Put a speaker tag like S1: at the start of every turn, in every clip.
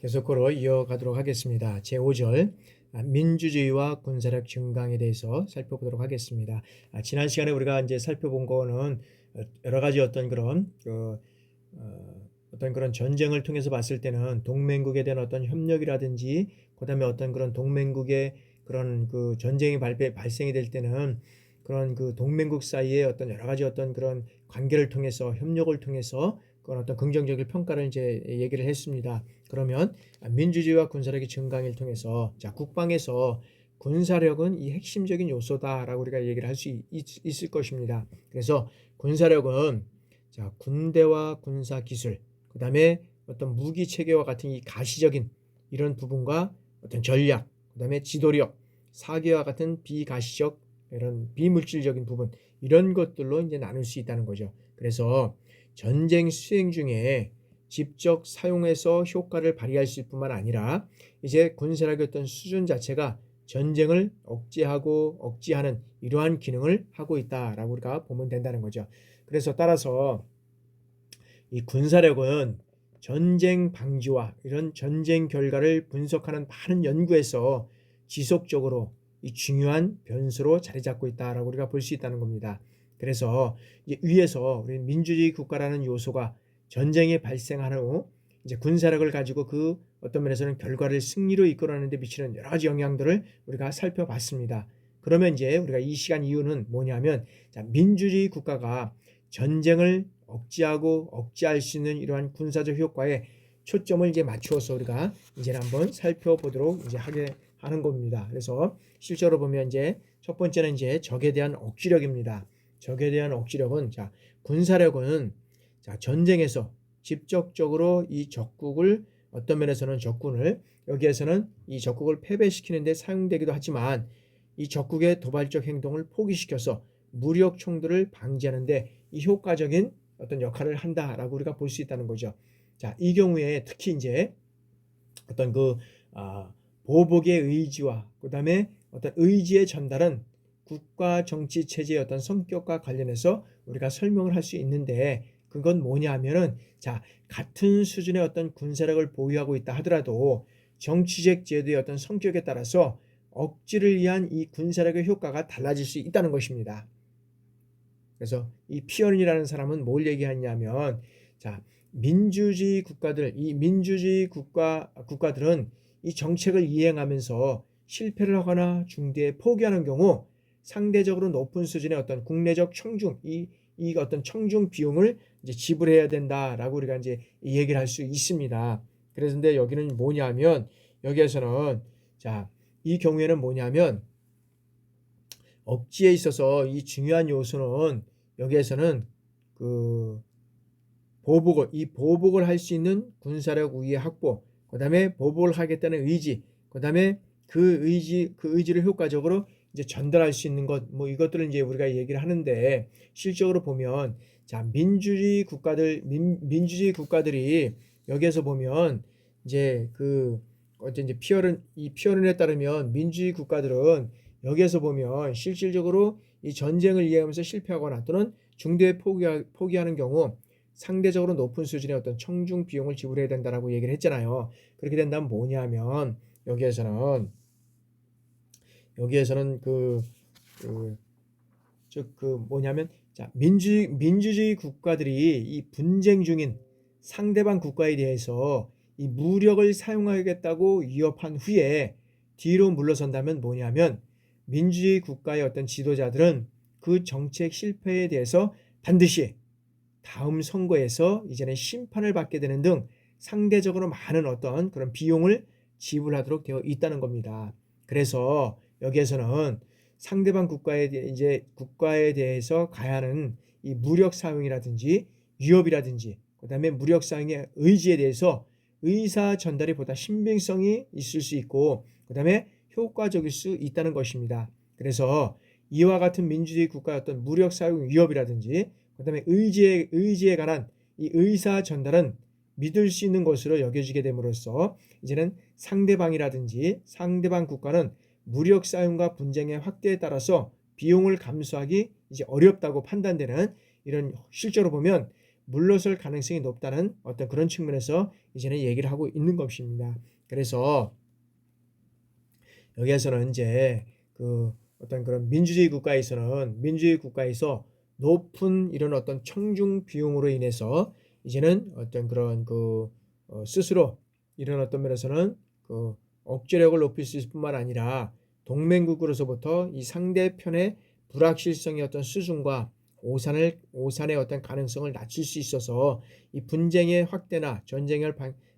S1: 계속으로 이어가도록 하겠습니다. 제5절 민주주의와 군사력 증강에 대해서 살펴보도록 하겠습니다. 지난 시간에 우리가 이제 살펴본 거는 여러 가지 어떤 그런 전쟁을 통해서 봤을 때는 동맹국에 대한 어떤 협력이라든지 그다음에 어떤 그런 동맹국의 그런 그 전쟁이 발생이 될 때는 그런 그 동맹국 사이에 어떤 여러 가지 어떤 그런 관계를 통해서 협력을 통해서 그런 어떤 긍정적인 평가를 이제 얘기를 했습니다. 그러면 민주주의와 군사력의 증강을 통해서 국방에서 군사력은 이 핵심적인 요소다라고 우리가 얘기를 할 수 있을 것입니다. 그래서 군사력은 군대와 군사 기술, 그다음에 어떤 무기 체계와 같은 이 가시적인 이런 부분과 어떤 전략, 그다음에 지도력, 사기와 같은 비가시적 이런 비물질적인 부분, 이런 것들로 이제 나눌 수 있다는 거죠. 그래서 전쟁 수행 중에 직접 사용해서 효과를 발휘할 수 있을 뿐만 아니라 이제 군사력의 어떤 수준 자체가 전쟁을 억제하고 억제하는 이러한 기능을 하고 있다라고 우리가 보면 된다는 거죠. 그래서 따라서 이 군사력은 전쟁 방지와 이런 전쟁 결과를 분석하는 많은 연구에서 지속적으로 이 중요한 변수로 자리 잡고 있다라고 우리가 볼 수 있다는 겁니다. 그래서 위에서 우리 민주주의 국가라는 요소가 전쟁이 발생한 후 이제 군사력을 가지고 그 어떤 면에서는 결과를 승리로 이끌어내는 데 미치는 여러 가지 영향들을 우리가 살펴봤습니다. 그러면 이제 우리가 이 시간 이유는 뭐냐면 민주주의 국가가 전쟁을 억제하고 억제할 수 있는 이러한 군사적 효과에 초점을 이제 맞추어서 우리가 이제 한번 살펴보도록 이제 하게 하는 겁니다. 그래서 실제로 보면 이제 첫 번째는 이제 적에 대한 억지력입니다. 적에 대한 억지력은 군사력은 전쟁에서 직접적으로 이 적국을 어떤 면에서는 적군을 여기에서는 이 적국을 패배시키는 데 사용되기도 하지만 이 적국의 도발적 행동을 포기시켜서 무력 충돌을 방지하는데 이 효과적인 어떤 역할을 한다라고 우리가 볼 수 있다는 거죠. 이 경우에 특히 이제 어떤 보복의 의지와 그다음에 어떤 의지의 전달은 국가 정치 체제의 어떤 성격과 관련해서 우리가 설명을 할 수 있는데 그건 뭐냐면은 같은 수준의 어떤 군사력을 보유하고 있다 하더라도 정치적 제도의 어떤 성격에 따라서 억지를 위한 이 군사력의 효과가 달라질 수 있다는 것입니다. 그래서 이 피어린이라는 사람은 뭘 얘기하냐면 민주주의 국가들, 이 민주주의 국가들은 이 정책을 이행하면서 실패를 하거나 중대에 포기하는 경우 상대적으로 높은 수준의 어떤 국내적 청중, 이 어떤 청중 비용을 이제 지불해야 된다라고 우리가 이제 얘기를 할 수 있습니다. 그래서 근데 여기는 뭐냐면 여기에서는 이 경우에는 뭐냐면 억지에 있어서 이 중요한 요소는 여기에서는 보복을 할 수 있는 군사력 우위의 확보, 그 다음에 보복을 하겠다는 의지, 그 다음에 그 의지를 효과적으로 이제 전달할 수 있는 것, 이것들을 이제 우리가 얘기를 하는데 실적으로 보면 민주주의 국가들이 여기에서 보면 이제 피어른에 따르면 민주주의 국가들은 여기에서 보면 실질적으로 이 전쟁을 이해하면서 실패하거나 또는 중대에 포기하는 경우 상대적으로 높은 수준의 어떤 청중 비용을 지불해야 된다라고 얘기를 했잖아요. 그렇게 된다면 뭐냐면 여기에서는 뭐냐면 민주주의 국가들이 이 분쟁 중인 상대방 국가에 대해서 이 무력을 사용하겠다고 위협한 후에 뒤로 물러선다면 뭐냐면 민주주의 국가의 어떤 지도자들은 그 정책 실패에 대해서 반드시 다음 선거에서 이제는 심판을 받게 되는 등 상대적으로 많은 어떤 그런 비용을 지불하도록 되어 있다는 겁니다. 그래서 여기에서는 상대방 국가에 대해서 가야 하는 이 무력 사용이라든지 위협이라든지 그다음에 무력 사용의 의지에 대해서 의사 전달이 보다 신빙성이 있을 수 있고 그다음에 효과적일 수 있다는 것입니다. 그래서 이와 같은 민주주의 국가의 어떤 무력 사용 위협이라든지 그다음에 의지에 관한 이 의사 전달은 믿을 수 있는 것으로 여겨지게 됨으로써 이제는 상대방 국가는 무력 사용과 분쟁의 확대에 따라서 비용을 감수하기 이제 어렵다고 판단되는 이런 실제로 보면 물러설 가능성이 높다는 어떤 그런 측면에서 이제는 얘기를 하고 있는 것입니다. 그래서 여기에서는 이제 그 어떤 그런 민주주의 국가에서 높은 이런 어떤 청중 비용으로 인해서 이제는 어떤 그런 스스로 이런 어떤 면에서는 그 억제력을 높일 수 있을 뿐만 아니라 동맹국으로서부터 이 상대편의 불확실성의 어떤 수준과 오산의 어떤 가능성을 낮출 수 있어서 이 분쟁의 확대나 전쟁의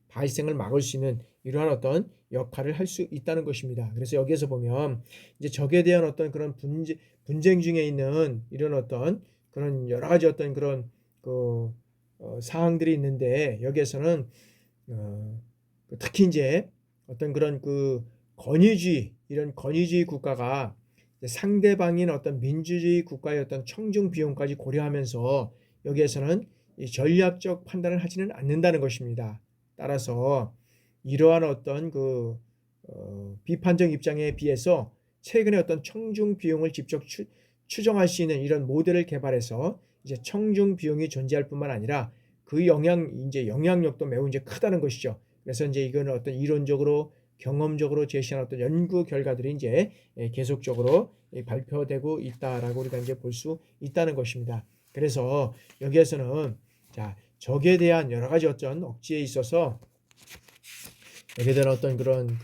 S1: 발생을 막을 수 있는 이러한 어떤 역할을 할 수 있다는 것입니다. 그래서 여기에서 보면 이제 적에 대한 어떤 그런 분쟁 중에 있는 이런 어떤 그런 여러 가지 어떤 그런 사항들이 있는데 여기에서는 특히 이제 어떤 그런 이런 권위주의 국가가 상대방인 어떤 민주주의 국가의 어떤 청중 비용까지 고려하면서 여기에서는 이 전략적 판단을 하지는 않는다는 것입니다. 따라서 이러한 어떤 비판적 입장에 비해서 최근에 어떤 청중 비용을 직접 추정할 수 있는 이런 모델을 개발해서 이제 청중 비용이 존재할 뿐만 아니라 그 영향력도 매우 이제 크다는 것이죠. 그래서 이제 이거는 어떤 이론적으로 경험적으로 제시한 어떤 연구 결과들이 이제 계속적으로 발표되고 있다라고 우리가 이제 볼 수 있다는 것입니다. 그래서 여기에서는 자, 적에 대한 여러 가지 어떤 억지에 있어서 여기에 대한 어떤 그런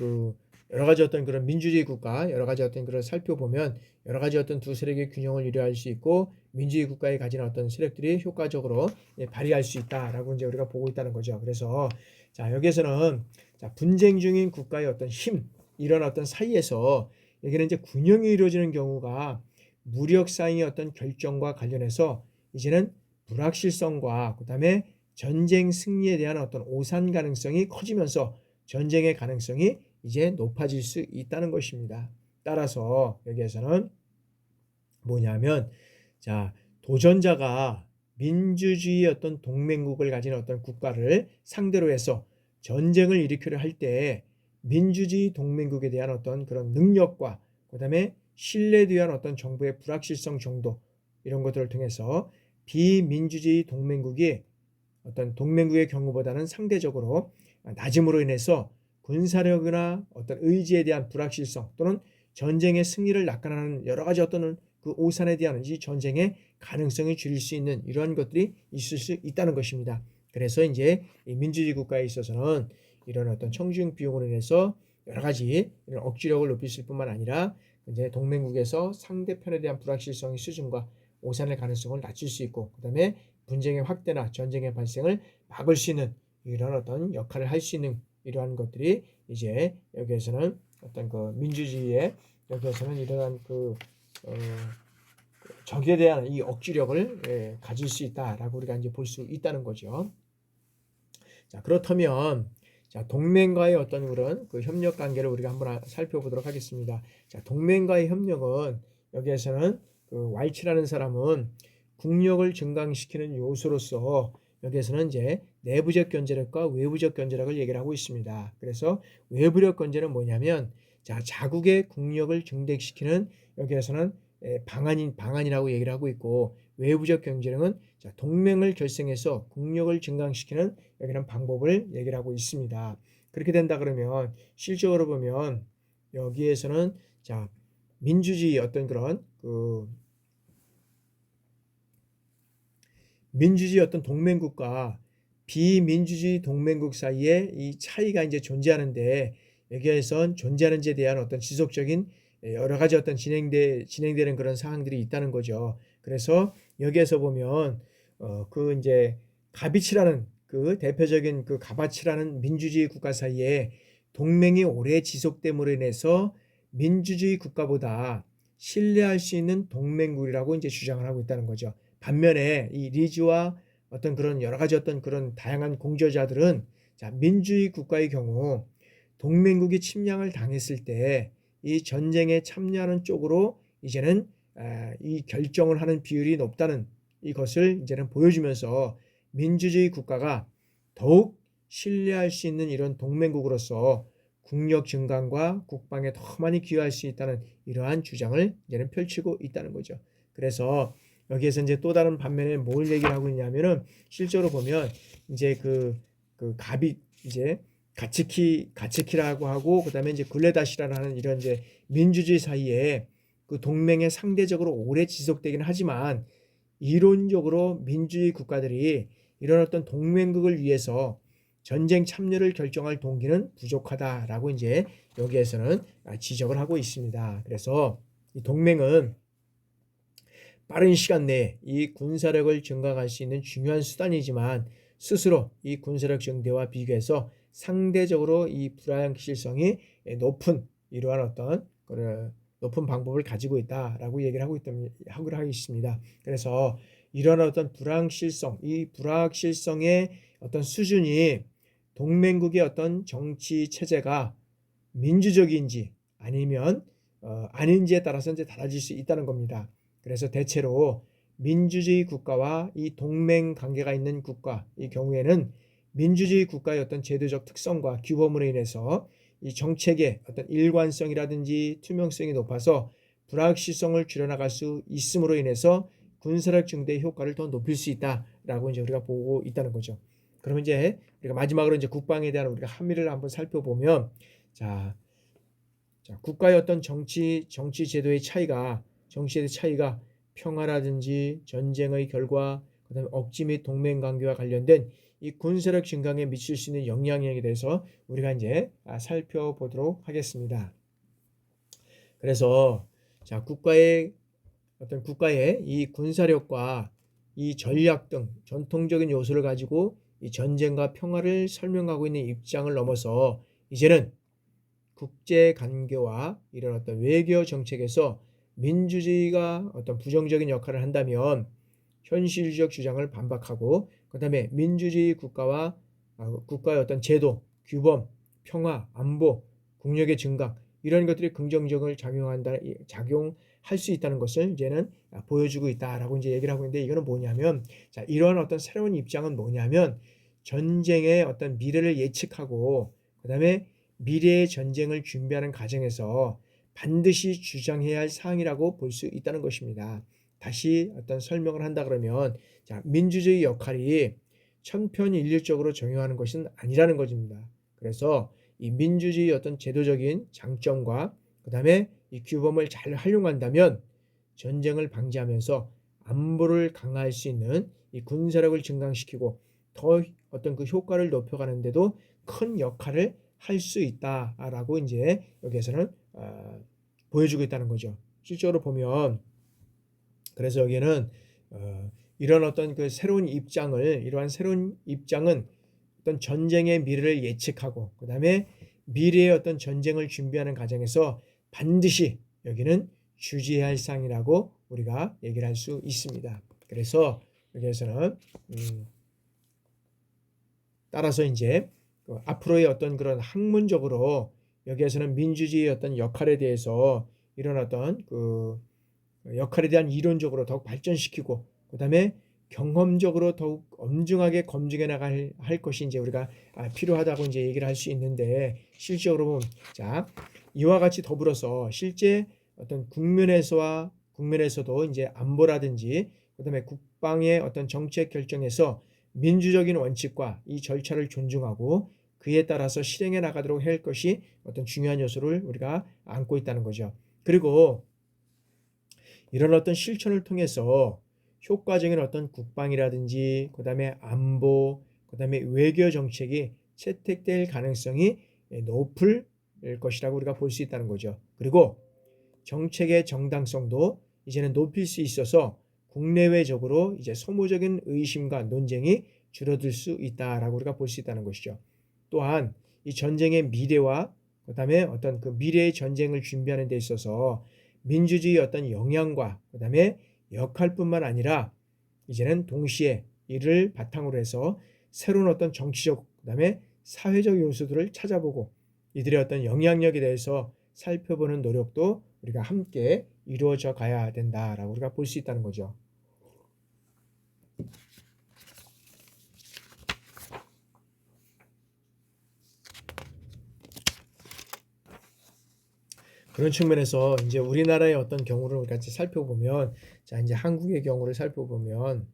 S1: 여러 가지 어떤 그런 민주주의 국가 여러 가지 어떤 그런 살펴보면 여러 가지 어떤 두 세력의 균형을 이루할 수 있고 민주주의 국가에 가진 어떤 세력들이 효과적으로 발휘할 수 있다라고 이제 우리가 보고 있다는 거죠. 그래서 자, 여기에서는 자, 분쟁 중인 국가의 어떤 힘 이런 어떤 사이에서 여기는 이제 균형이 이루어지는 경우가 무력 사이의 어떤 결정과 관련해서 이제는 불확실성과 그다음에 전쟁 승리에 대한 어떤 오산 가능성이 커지면서 전쟁의 가능성이 이제 높아질 수 있다는 것입니다. 따라서 여기에서는 뭐냐면 자, 도전자가 민주주의 어떤 동맹국을 가진 어떤 국가를 상대로 해서 전쟁을 일으키려 할 때 민주주의 동맹국에 대한 어떤 그런 능력과 그다음에 신뢰에 대한 어떤 정부의 불확실성 정도 이런 것들을 통해서 비민주주의 동맹국이 어떤 동맹국의 경우보다는 상대적으로 낮음으로 인해서 군사력이나 어떤 의지에 대한 불확실성 또는 전쟁의 승리를 낙관하는 여러 가지 어떤 오산에 대한 이 전쟁의 가능성이 줄일 수 있는 이러한 것들이 있을 수 있다는 것입니다. 그래서 이제 이 민주주의 국가에 있어서는 이런 어떤 청중 비용으로 인해서 여러 가지 이런 억지력을 높일 뿐만 아니라 이제 동맹국에서 상대편에 대한 불확실성의 수준과 오산의 가능성을 낮출 수 있고 그다음에 분쟁의 확대나 전쟁의 발생을 막을 수 있는 이런 어떤 역할을 할 수 있는 이러한 것들이 이제 여기에서는 어떤 민주주의의 여기에서는 이러한 적에 대한 이 억지력을 가질 수 있다라고 우리가 이제 볼 수 있다는 거죠. 자, 그렇다면 자, 동맹과의 어떤 그런 협력 관계를 우리가 한번 살펴보도록 하겠습니다. 자, 동맹과의 협력은 여기에서는 왈츠라는 사람은 국력을 증강시키는 요소로서 여기에서는 이제 내부적 견제력과 외부적 견제력을 얘기를 하고 있습니다. 그래서 외부적 견제는 뭐냐면 자, 자국의 국력을 증대시키는 여기에서는 방안이라고 얘기를 하고 있고 외부적 견제력은 자, 동맹을 결성해서 국력을 증강시키는 여기는 방법을 얘기를 하고 있습니다. 그렇게 된다 그러면 실적으로 보면 여기에서는 자, 민주주의 어떤 그런 민주주의 어떤 동맹국과 비민주주의 동맹국 사이에 이 차이가 이제 존재하는데 여기에선 존재하는지에 대한 어떤 지속적인 여러 가지 어떤 진행되는 그런 사항들이 있다는 거죠. 그래서 여기에서 보면 이제 가비치라는 대표적인 가바치라는 민주주의 국가 사이에 동맹이 오래 지속됨으로 인해서 민주주의 국가보다 신뢰할 수 있는 동맹국이라고 이제 주장을 하고 있다는 거죠. 반면에 이 리즈와 어떤 그런 여러 가지 어떤 그런 다양한 공저자들은 자, 민주주의 국가의 경우 동맹국이 침략을 당했을 때 이 전쟁에 참여하는 쪽으로 이제는 이 결정을 하는 비율이 높다는 이것을 이제는 보여주면서 민주주의 국가가 더욱 신뢰할 수 있는 이런 동맹국으로서 국력 증강과 국방에 더 많이 기여할 수 있다는 이러한 주장을 이제는 펼치고 있다는 거죠. 그래서 여기에서 이제 또 다른 반면에 뭘 얘기를 하고 있냐면은 실제로 보면 이제 그 갑이 이제 가츠키라고 하고 그다음에 이제 굴레다시라는 이런 이제 민주주의 사이에 그 동맹에 상대적으로 오래 지속되긴 하지만 이론적으로 민주주의 국가들이 이런 어떤 동맹국을 위해서 전쟁 참여를 결정할 동기는 부족하다라고 이제 여기에서는 지적을 하고 있습니다. 그래서 이 동맹은 빠른 시간 내에 이 군사력을 증강할 수 있는 중요한 수단이지만 스스로 이 군사력 증대와 비교해서 상대적으로 이 불확실성이 높은 이러한 어떤 높은 방법을 가지고 있다라고 얘기를 하고 있습니다. 그래서 이런 어떤 이 불확실성의 어떤 수준이 동맹국의 어떤 정치 체제가 민주적인지 아니면 아닌지에 따라서 이제 달라질 수 있다는 겁니다. 그래서 대체로 민주주의 국가와 이 동맹 관계가 있는 국가 이 경우에는 민주주의 국가의 어떤 제도적 특성과 규범으로 인해서 이 정책의 어떤 일관성이라든지 투명성이 높아서 불확실성을 줄여나갈 수 있음으로 인해서 군사력 증대의 효과를 더 높일 수 있다라고 이제 우리가 보고 있다는 거죠. 그러면 이제 우리가 마지막으로 이제 국방에 대한 우리가 함의를 한번 살펴보면 자, 국가의 어떤 정치 제도의 차이가 평화라든지 전쟁의 결과, 그다음에 억지 및 동맹 관계와 관련된 이 군사력 증강에 미칠 수 있는 영향력에 대해서 우리가 이제 살펴보도록 하겠습니다. 그래서 국가의 이 군사력과 이 전략 등 전통적인 요소를 가지고 이 전쟁과 평화를 설명하고 있는 입장을 넘어서 이제는 국제 관계와 이런 어떤 외교 정책에서 민주주의가 어떤 부정적인 역할을 한다면 현실적 주장을 반박하고 그다음에 민주주의 국가의 어떤 제도, 규범, 평화, 안보, 국력의 증강 이런 것들이 긍정적으로 작용할 수 있다는 것을 이제는 보여주고 있다라고 이제 얘기를 하고 있는데 이거는 뭐냐면 이러한 어떤 새로운 입장은 뭐냐면 전쟁의 어떤 미래를 예측하고 그다음에 미래의 전쟁을 준비하는 과정에서 반드시 주장해야 할 사항이라고 볼 수 있다는 것입니다. 다시 어떤 설명을 한다 그러면 민주주의 역할이 천편일률적으로 적용하는 것은 아니라는 것입니다. 그래서 이 민주주의 어떤 제도적인 장점과 그다음에 이 규범을 잘 활용한다면 전쟁을 방지하면서 안보를 강화할 수 있는 이 군사력을 증강시키고 더 어떤 그 효과를 높여가는데도 큰 역할을 할 수 있다라고 이제 여기에서는 보여주고 있다는 거죠. 실제로 보면 그래서 여기에는 이런 어떤 그 이러한 새로운 입장은 어떤 전쟁의 미래를 예측하고 그다음에 미래의 어떤 전쟁을 준비하는 과정에서 반드시 여기는 주지해야 할 사항이라고 우리가 얘기를 할 수 있습니다. 그래서 여기에서는 따라서 이제 앞으로의 어떤 그런 학문적으로 여기에서는 민주주의의 어떤 역할에 대해서 이런 어떤 그 역할에 대한 이론적으로 더욱 발전시키고 그다음에 경험적으로 더욱 엄중하게 검증해 나갈 것이 이제 우리가 필요하다고 이제 얘기를 할 수 있는데 실제로 보면 이와 같이 더불어서 실제 어떤 국면에서도 이제 안보라든지 그다음에 국방의 어떤 정책 결정에서 민주적인 원칙과 이 절차를 존중하고 그에 따라서 실행해 나가도록 할 것이 어떤 중요한 요소를 우리가 안고 있다는 거죠. 그리고 이런 어떤 실천을 통해서 효과적인 어떤 국방이라든지 그다음에 안보, 그다음에 외교 정책이 채택될 가능성이 높을 것이라고 우리가 볼 수 있다는 거죠. 그리고 정책의 정당성도 이제는 높일 수 있어서 국내외적으로 이제 소모적인 의심과 논쟁이 줄어들 수 있다라고 우리가 볼 수 있다는 것이죠. 또한 이 전쟁의 미래와 그다음에 어떤 그 미래의 전쟁을 준비하는 데 있어서 민주주의 어떤 영향과 그다음에 역할뿐만 아니라 이제는 동시에 이를 바탕으로 해서 새로운 어떤 정치적 그다음에 사회적 요소들을 찾아보고 이들의 어떤 영향력에 대해서 살펴보는 노력도 우리가 함께 이루어져 가야 된다라고 우리가 볼 수 있다는 거죠. 그런 측면에서 이제 우리나라의 어떤 경우를 같이 살펴보면, 자, 이제 한국의 경우를 살펴보면,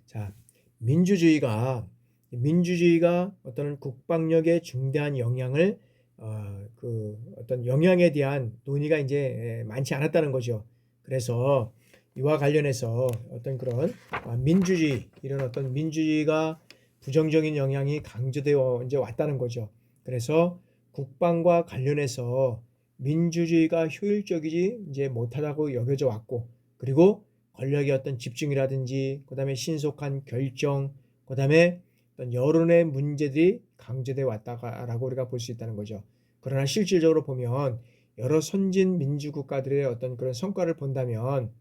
S1: 자, 민주주의가 어떤 국방력에 중대한 영향을 그 어떤 영향에 대한 논의가 이제 많지 않았다는 거죠. 그래서 이와 관련해서 어떤 그런 이런 어떤 민주주의가 부정적인 영향이 강조되어 이제 왔다는 거죠. 그래서 국방과 관련해서 민주주의가 효율적이지 이제 못하다고 여겨져 왔고, 그리고 권력의 어떤 집중이라든지, 그다음에 신속한 결정, 그다음에 어떤 여론의 문제들이 강조돼 왔다라고 우리가 볼 수 있다는 거죠. 그러나 실질적으로 보면 여러 선진 민주 국가들의 어떤 그런 성과를 본다면,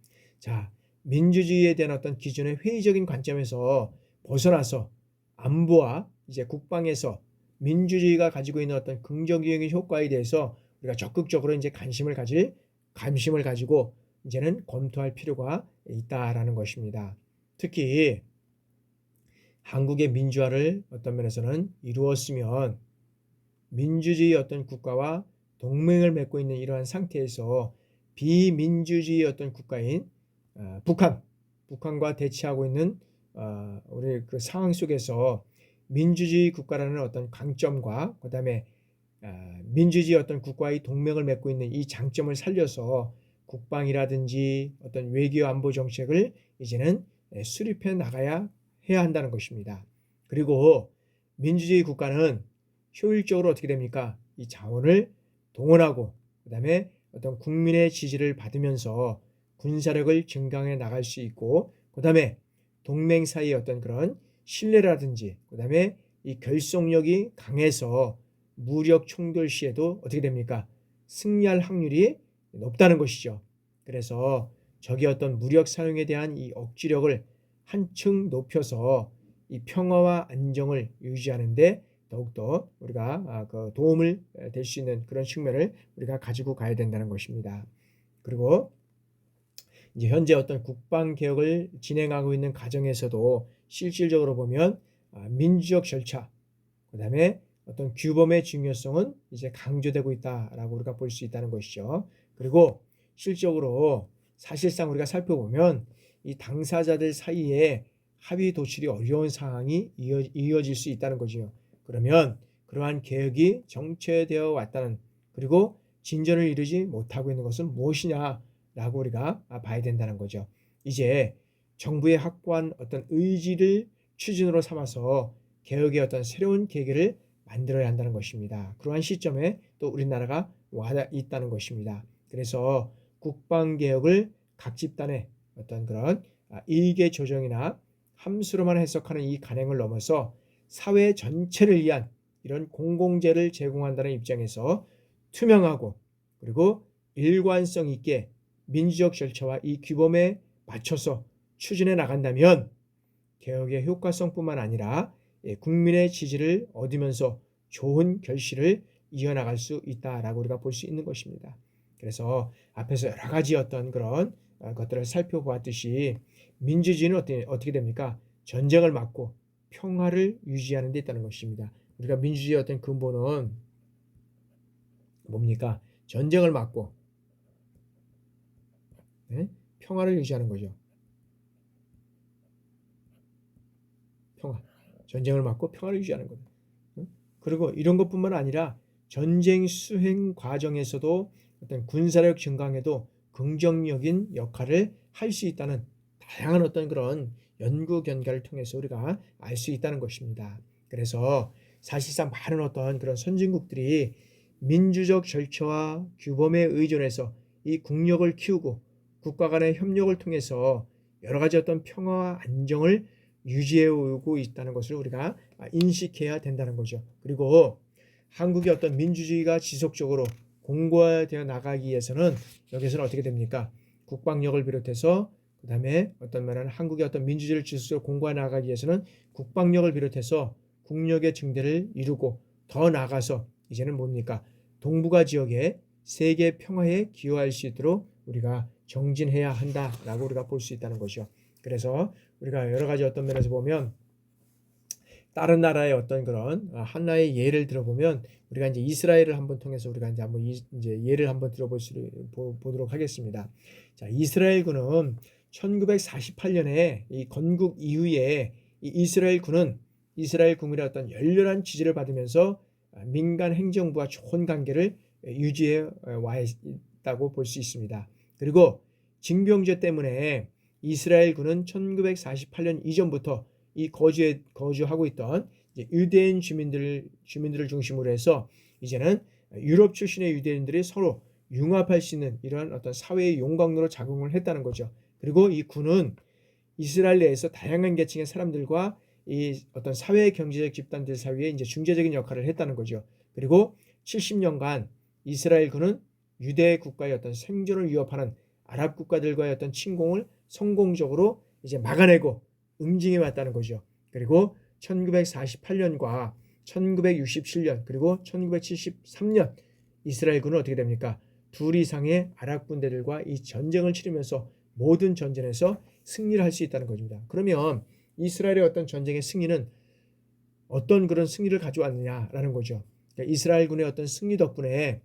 S1: 자, 민주주의에 대한 어떤 기준의 회의적인 관점에서 벗어나서 안보와 이제 국방에서 민주주의가 가지고 있는 어떤 긍정적인 효과에 대해서 우리가 적극적으로 이제 관심을 가지고 이제는 검토할 필요가 있다라는 것입니다. 특히 한국의 민주화를 어떤 면에서는 이루었으면 민주주의 어떤 국가와 동맹을 맺고 있는 이러한 상태에서 비민주주의 어떤 국가인 북한과 대치하고 있는 우리 그 상황 속에서 민주주의 국가라는 어떤 강점과 그다음에 민주주의 어떤 국가의 동맹을 맺고 있는 이 장점을 살려서 국방이라든지 어떤 외교 안보 정책을 이제는 수립해 나가야 해야 한다는 것입니다. 그리고 민주주의 국가는 효율적으로 어떻게 됩니까? 이 자원을 동원하고 그다음에 어떤 국민의 지지를 받으면서 군사력을 증강해 나갈 수 있고, 그다음에 동맹 사이의 어떤 그런 신뢰라든지, 그다음에 이 결속력이 강해서 무력 충돌 시에도 어떻게 됩니까? 승리할 확률이 높다는 것이죠. 그래서 적의 어떤 무력 사용에 대한 이 억지력을 한층 높여서 이 평화와 안정을 유지하는데 더욱더 우리가 그 도움을 될 수 있는 그런 측면을 우리가 가지고 가야 된다는 것입니다. 그리고 이제 현재 어떤 국방 개혁을 진행하고 있는 과정에서도 실질적으로 보면 민주적 절차, 그다음에 어떤 규범의 중요성은 이제 강조되고 있다라고 우리가 볼 수 있다는 것이죠. 그리고 실적으로 사실상 우리가 살펴보면 이 당사자들 사이에 합의 도출이 어려운 상황이 이어질 수 있다는 거죠. 그러면 그러한 개혁이 정체되어 왔다는, 그리고 진전을 이루지 못하고 있는 것은 무엇이냐라고 우리가 봐야 된다는 거죠. 이제 정부의 확고한 어떤 의지를 추진으로 삼아서 개혁의 어떤 새로운 계기를 만들어야 한다는 것입니다. 그러한 시점에 또 우리나라가 와 있다는 것입니다. 그래서 국방개혁을 각 집단의 어떤 그런 일개 조정이나 함수로만 해석하는 이 관행을 넘어서 사회 전체를 위한 이런 공공재를 제공한다는 입장에서 투명하고 그리고 일관성 있게 민주적 절차와 이 규범에 맞춰서 추진해 나간다면 개혁의 효과성뿐만 아니라 국민의 지지를 얻으면서 좋은 결실을 이어나갈 수 있다라고 우리가 볼 수 있는 것입니다. 그래서 앞에서 여러 가지 어떤 그런 것들을 살펴보았듯이 민주주의는 어떻게 됩니까? 전쟁을 막고 평화를 유지하는 데 있다는 것입니다. 우리가 민주주의의 어떤 근본은 뭡니까? 전쟁을 막고 평화를 유지하는 거죠. 평화. 전쟁을 막고 평화를 유지하는 거죠. 그리고 이런 것뿐만 아니라 전쟁 수행 과정에서도 어떤 군사력 증강에도 긍정적인 역할을 할 수 있다는 다양한 어떤 그런 연구 결과를 통해서 우리가 알 수 있다는 것입니다. 그래서 사실상 많은 어떤 그런 선진국들이 민주적 절차와 규범에 의존해서 이 국력을 키우고 국가 간의 협력을 통해서 여러 가지 어떤 평화와 안정을 유지해 오고 있다는 것을 우리가 인식해야 된다는 거죠. 그리고 한국의 어떤 민주주의가 지속적으로 공고화되어 나가기 위해서는 여기서는 어떻게 됩니까? 국방력을 비롯해서 그다음에 어떤 말하는 한국의 어떤 민주주의를 지속적으로 공고화 나가기 위해서는 국방력을 비롯해서 국력의 증대를 이루고 더 나아가서 이제는 뭡니까? 동북아 지역의 세계 평화에 기여할 수 있도록 우리가 정진해야 한다라고 우리가 볼 수 있다는 것이죠. 그래서 우리가 여러 가지 어떤 면에서 보면 다른 나라의 어떤 그런 하나의 예를 들어보면 우리가 이제 이스라엘을 한번 통해서 우리가 이제 한번 이제 예를 한번 보도록 하겠습니다. 자, 이스라엘군은 1948년에 이 건국 이후에 이 이스라엘 국민의 어떤 열렬한 지지를 받으면서 민간 행정부와 좋은 관계를 유지해 와 있다고 볼 수 있습니다. 그리고 징병제 때문에 이스라엘군은 1948년 이전부터 이 거주하고 있던 유대인 주민들을 중심으로 해서 이제는 유럽 출신의 유대인들이 서로 융합할 수 있는 이러한 어떤 사회의 용광로로 작용을 했다는 거죠. 그리고 이 군은 이스라엘 내에서 다양한 계층의 사람들과 이 어떤 사회 경제적 집단들 사이에 이제 중재적인 역할을 했다는 거죠. 그리고 70년간 이스라엘 군은 유대 국가의 어떤 생존을 위협하는 아랍 국가들과의 어떤 침공을 성공적으로 이제 막아내고 응징해 왔다는 거죠. 그리고 1948년과 1967년 그리고 1973년 이스라엘군은 어떻게 됩니까? 둘 이상의 아랍 군대들과 이 전쟁을 치르면서 모든 전쟁에서 승리를 할 수 있다는 것입니다. 그러면 이스라엘의 어떤 전쟁의 승리는 어떤 그런 승리를 가져왔느냐라는 거죠. 그러니까 이스라엘군의 어떤 승리 덕분에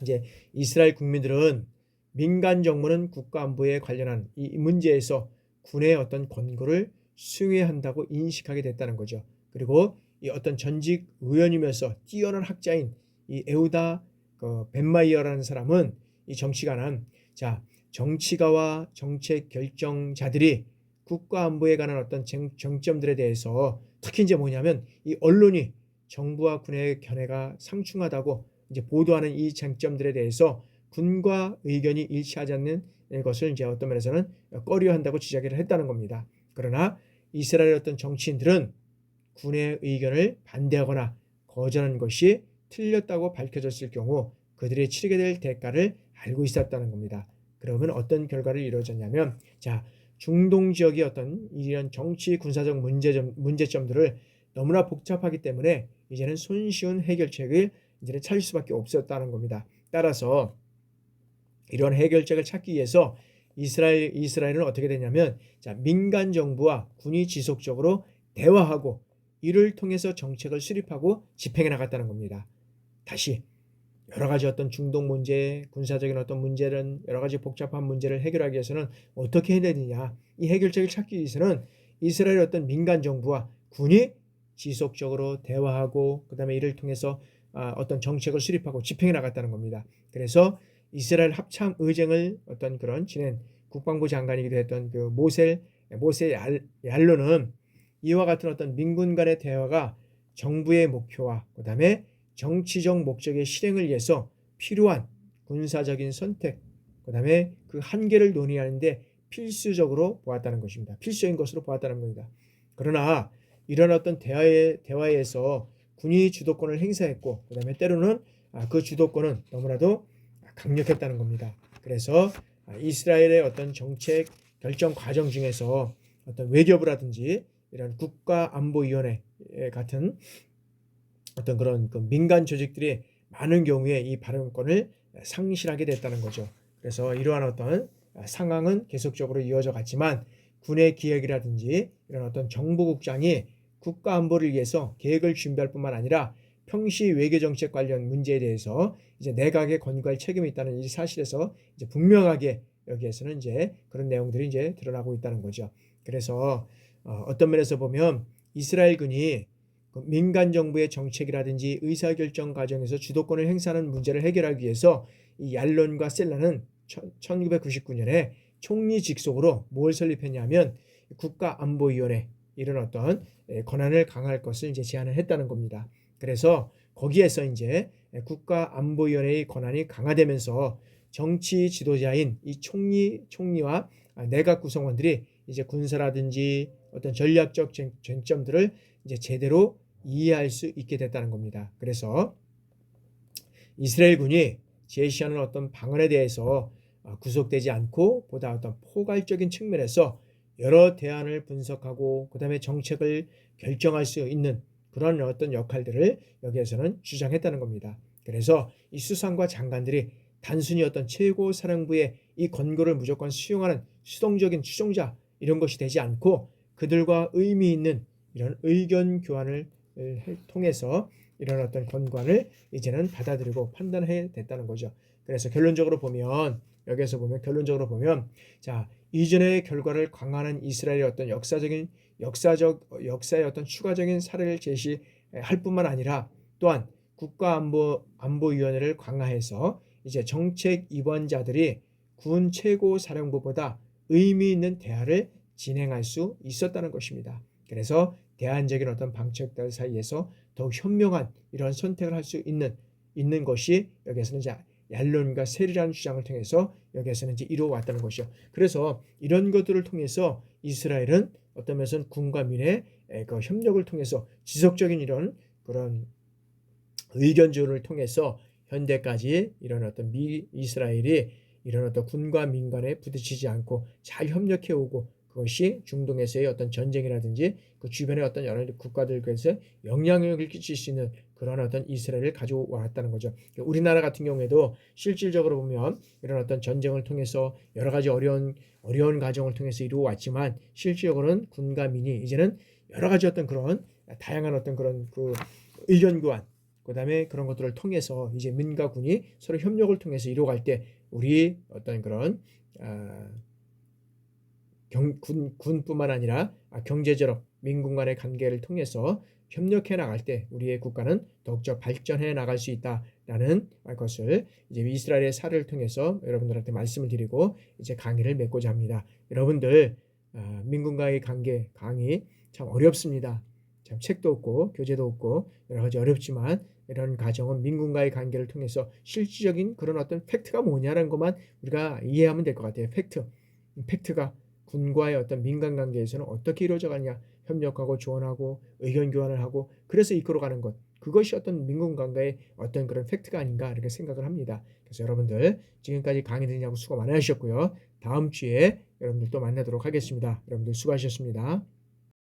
S1: 이제 이스라엘 국민들은 민간 정부는 국가 안보에 관련한 이 문제에서 군의 어떤 권고를 수행해야 한다고 인식하게 됐다는 거죠. 그리고 이 어떤 전직 의원이면서 뛰어난 학자인 이 에우다 벤마이어라는 사람은 이 정치가는 자, 정치가와 정책 결정자들이 국가 안보에 관한 어떤 정점들에 대해서 특히 이제 뭐냐면 이 언론이 정부와 군의 견해가 상충하다고 이제 보도하는 이 쟁점들에 대해서 군과 의견이 일치하지 않는 것을 이제 어떤 면에서는 꺼려한다고 지적을 했다는 겁니다. 그러나 이스라엘 어떤 정치인들은 군의 의견을 반대하거나 거절하는 것이 틀렸다고 밝혀졌을 경우 그들이 치르게 될 대가를 알고 있었다는 겁니다. 그러면 어떤 결과를 이루어졌냐면 자, 중동 지역의 어떤 이런 정치 군사적 문제점들을 너무나 복잡하기 때문에 이제는 손쉬운 해결책을 이제는 찾을 수밖에 없었다는 겁니다. 따라서 이런 해결책을 찾기 위해서 이스라엘은 어떻게 되냐면 자, 민간 정부와 군이 지속적으로 대화하고 이를 통해서 정책을 수립하고 집행해 나갔다는 겁니다. 다시 여러 가지 어떤 중동 문제, 군사적인 어떤 문제는 여러 가지 복잡한 문제를 해결하기 위해서는 어떻게 해야 되느냐. 이 해결책을 찾기 위해서는 이스라엘의 어떤 민간 정부와 군이 지속적으로 대화하고 그다음에 이를 통해서 어떤 정책을 수립하고 집행해 나갔다는 겁니다. 그래서 이스라엘 합참 의쟁을 어떤 그런 지낸 국방부 장관이기도 했던 그 모세 얄론은 이와 같은 어떤 민군 간의 대화가 정부의 목표와 그다음에 정치적 목적의 실행을 위해서 필요한 군사적인 선택, 그다음에 그 한계를 논의하는데 필수적으로 보았다는 것입니다. 필수적인 것으로 보았다는 겁니다. 그러나 이런 어떤 대화에서 군이 주도권을 행사했고, 그다음에 때로는 그 주도권은 너무나도 강력했다는 겁니다. 그래서 이스라엘의 어떤 정책 결정 과정 중에서 어떤 외교부라든지 이런 국가안보위원회 같은 어떤 그런 그 민간 조직들이 많은 경우에 이 발언권을 상실하게 됐다는 거죠. 그래서 이러한 어떤 상황은 계속적으로 이어져 갔지만 군의 기획이라든지 이런 어떤 정보국장이 국가 안보를 위해서 계획을 준비할 뿐만 아니라 평시 외교정책 관련 문제에 대해서 이제 내각에 권고할 책임이 있다는 이 사실에서 이제 분명하게 여기에서는 이제 그런 내용들이 이제 드러나고 있다는 거죠. 그래서 어떤 면에서 보면 이스라엘군이 민간 정부의 정책이라든지 의사결정 과정에서 주도권을 행사하는 문제를 해결하기 위해서 이 얄론과 셀라는 1999년에 총리 직속으로 뭘 설립했냐면 국가안보위원회 이런 어떤 권한을 강화할 것을 이제 제안을 했다는 겁니다. 그래서 거기에서 이제 국가안보위원회의 권한이 강화되면서 정치 지도자인 이 총리와 내각 구성원들이 이제 군사라든지 어떤 전략적 쟁점들을 이제 제대로 이해할 수 있게 됐다는 겁니다. 그래서 이스라엘군이 제시하는 어떤 방안에 대해서 구속되지 않고 보다 어떤 포괄적인 측면에서 여러 대안을 분석하고 그다음에 정책을 결정할 수 있는 그런 어떤 역할들을 여기에서는 주장했다는 겁니다. 그래서 이 수상과 장관들이 단순히 어떤 최고 사령부의 이 권고를 무조건 수용하는 수동적인 추종자 이런 것이 되지 않고 그들과 의미 있는 이런 의견 교환을 통해서 이런 어떤 권관을 이제는 받아들이고 판단해야 됐다는 거죠. 그래서 결론적으로 보면 여기에서 보면 결론적으로 보면 자 이전의 결과를 강화하는 이스라엘의 어떤 역사의 어떤 추가적인 사례를 제시할 뿐만 아니라 또한 국가안보위원회를 강화해서 이제 정책 입원자들이 군 최고 사령부보다 의미 있는 대화를 진행할 수 있었다는 것입니다. 그래서 대안적인 어떤 방책들 사이에서 더욱 현명한 이런 선택을 할 수 있는 것이 여기에서는 이제 얄론과 셀이라는 주장을 통해서 여기에서는 이제 이루어왔다는 것이죠. 그래서 이런 것들을 통해서 이스라엘은 어떤 면에서는 군과 민의 그 협력을 통해서 지속적인 이런 그런 의견조를 통해서 현대까지 이런 어떤 이스라엘이 이런 어떤 군과 민 간에 부딪히지 않고 잘 협력해 오고 그것이 중동에서의 어떤 전쟁이라든지 그 주변의 어떤 여러 국가들에서 영향력을 끼칠 수 있는 그런 어떤 이스라엘을 가져왔다는 거죠. 우리나라 같은 경우에도 실질적으로 보면 이런 어떤 전쟁을 통해서 여러 가지 어려운 과정을 통해서 이루어왔지만 실질적으로는 군과 민이 이제는 여러 가지 어떤 그런 다양한 어떤 그런 그 의견 교환 그다음에 그런 것들을 통해서 이제 민과 군이 서로 협력을 통해서 이루어갈 때 우리 어떤 그런 군뿐만 아니라 경제적으로 민군 간의 관계를 통해서 협력해 나갈 때 우리의 국가는 더욱더 발전해 나갈 수 있다라는 것을 이제 이스라엘의 사례를 통해서 여러분들한테 말씀을 드리고 이제 강의를 맺고자 합니다. 여러분들 민군과의 강의 참 어렵습니다. 참 책도 없고 교재도 없고 여러 가지 어렵지만 이런 과정은 민군과의 관계를 통해서 실질적인 그런 어떤 팩트가 뭐냐는 것만 우리가 이해하면 될 것 같아요. 팩트가 군과의 어떤 민간 관계에서는 어떻게 이루어져 가느냐 협력하고 조언하고 의견 교환을 하고 그래서 이끌어가는 것 그것이 어떤 민군 관계의 어떤 그런 팩트가 아닌가 이렇게 생각을 합니다. 그래서 여러분들 지금까지 강의 듣느냐고 수고 많이 하셨고요. 다음 주에 여러분들 또 만나도록 하겠습니다. 여러분들 수고하셨습니다.